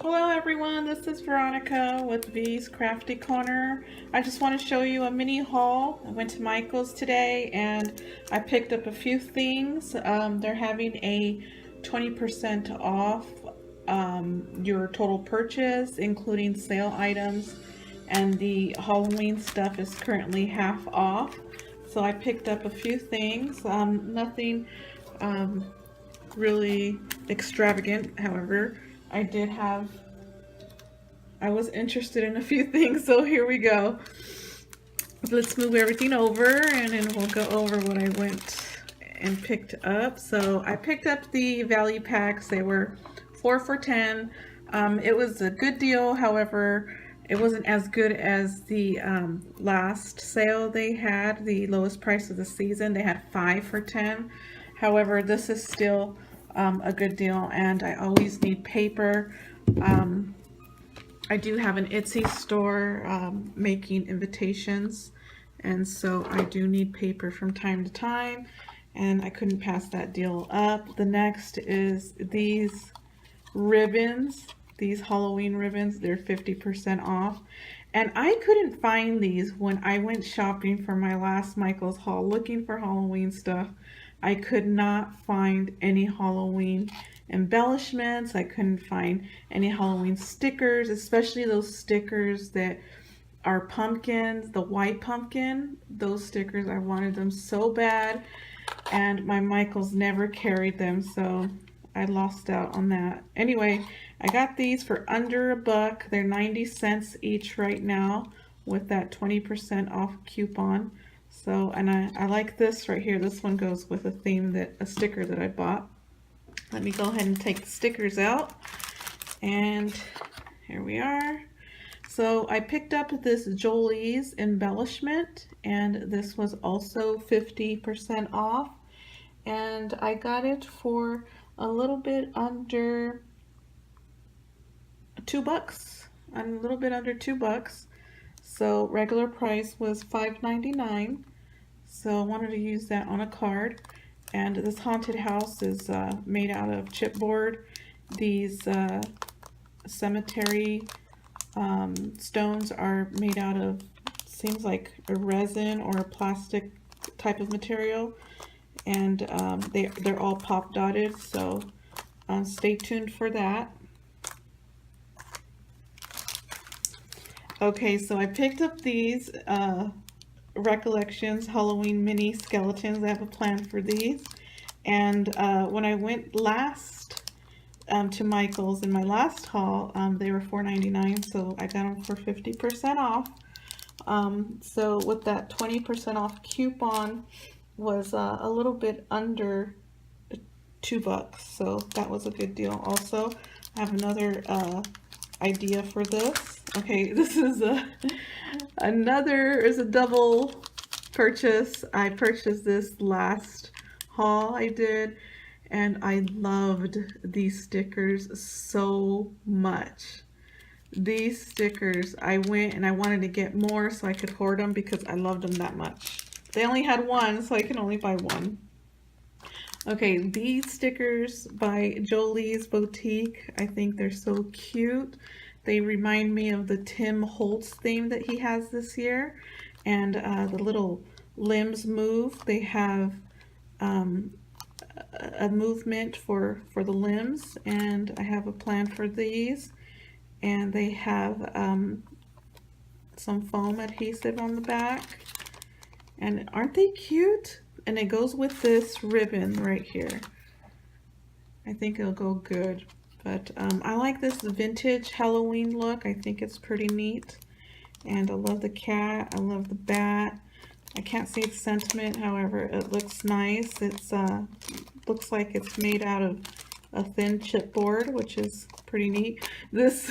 Hello everyone, this is Veronica with V's Crafty Corner. I just want to show you a mini haul. I went to Michael's today and I picked up a few things. They're having a 20% off your total purchase, including sale items, and the Halloween stuff is currently half off. So I picked up a few things, nothing really extravagant. However, I was interested in a few things, so here we go. Let's move everything over and then we'll go over what I went and picked up. So I picked up the value packs. They were 4 for $10. It was a good deal. However, it wasn't as good as the last sale they had, the lowest price of the season. They had 5 for $10. However, this is still a good deal, and I always need paper. I do have an Etsy store making invitations, and so I do need paper from time to time, and I couldn't pass that deal up. The next is these ribbons, these Halloween ribbons. They're 50% off, and I couldn't find these when I went shopping for my last Michael's haul looking for Halloween stuff. I could not find any Halloween embellishments. I couldn't find any Halloween stickers, especially those stickers that are pumpkins, the white pumpkin. Those stickers, I wanted them so bad, and my Michaels never carried them, so I lost out on that. Anyway, I got these for under $1. They're 90 cents each right now with that 20% off coupon. So, and I like this right here. This one goes with a sticker that I bought. Let me go ahead and take the stickers out. And here we are. So I picked up this Jolie's embellishment, and this was also 50% off. And I got it for a little bit under $2. A little bit under $2. So regular price was $5.99. So I wanted to use that on a card. And this haunted house is made out of chipboard. These cemetery stones are made out of, seems like a resin or a plastic type of material. And they're all pop dotted, so stay tuned for that. Okay, so I picked up these Recollections Halloween mini skeletons. I have a plan for these. And when I went last to Michael's in my last haul, they were $4.99, so I got them for 50% off. So with that 20% off coupon was a little bit under $2, so that was a good deal. Also, I have another idea for this. Okay, this is a double purchase. I purchased this last haul I did, and I loved these stickers so much. These stickers, I went and I wanted to get more so I could hoard them because I loved them that much. They only had one, so I can only buy one. Okay, these stickers by Jolie's Boutique, I think they're so cute. They remind me of the Tim Holtz theme that he has this year. And the little limbs move. They have a movement for the limbs, and I have a plan for these. And they have some foam adhesive on the back. And aren't they cute? And it goes with this ribbon right here. I think it'll go good. But I like this vintage Halloween look. I think it's pretty neat. And I love the cat. I love the bat. I can't see the sentiment. However, it looks nice. It's looks like it's made out of a thin chipboard, which is pretty neat. This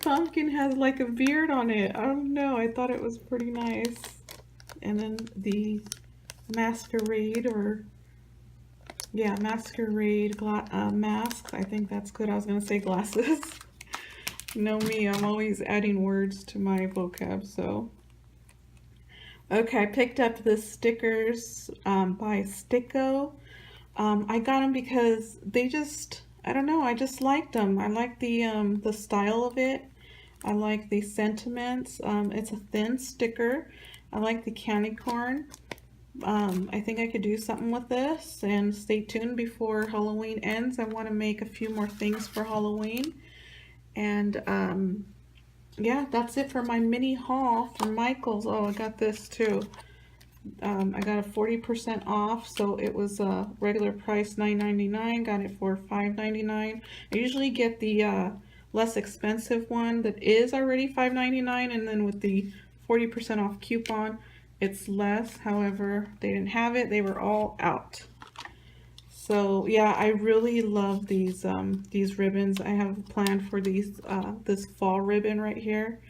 pumpkin has like a beard on it. I don't know. I thought it was pretty nice. And then the masquerade, or yeah, masquerade mask. I think that's good. I was gonna say glasses. You know me, I'm always adding words to my vocab, so. Okay, I picked up the stickers by Sticko. I got them because they just, I don't know, I just liked them. I like the style of it. I like the sentiments. It's a thin sticker. I like the candy corn. I think I could do something with this, and stay tuned before Halloween ends. I want to make a few more things for Halloween. And yeah, that's it for my mini haul from Michaels. Oh, I got this too. I got a 40% off, so it was regular price $9.99. Got it for $5.99. I usually get the less expensive one that is already $5.99, and then with the 40% off coupon, it's less. However, they didn't have it. They were all out. So yeah, I really love these ribbons. I have a plan for these this fall ribbon right here.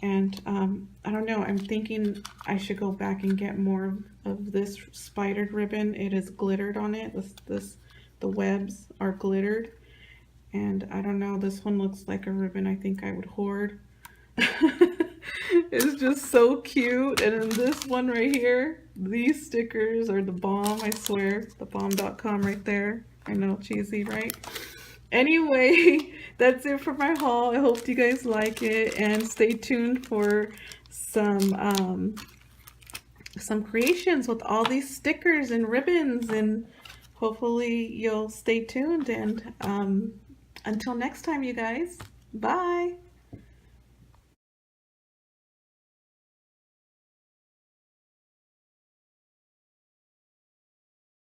And I don't know, I'm thinking I should go back and get more of this spidered ribbon. It is glittered on it. The webs are glittered. And I don't know, this one looks like a ribbon I think I would hoard. It's just so cute. And then this one right here, these stickers are the bomb, I swear. The bomb.com right there. I know, cheesy, right? Anyway, that's it for my haul. I hope you guys like it, and stay tuned for some creations with all these stickers and ribbons, and hopefully you'll stay tuned. And until next time, you guys, bye.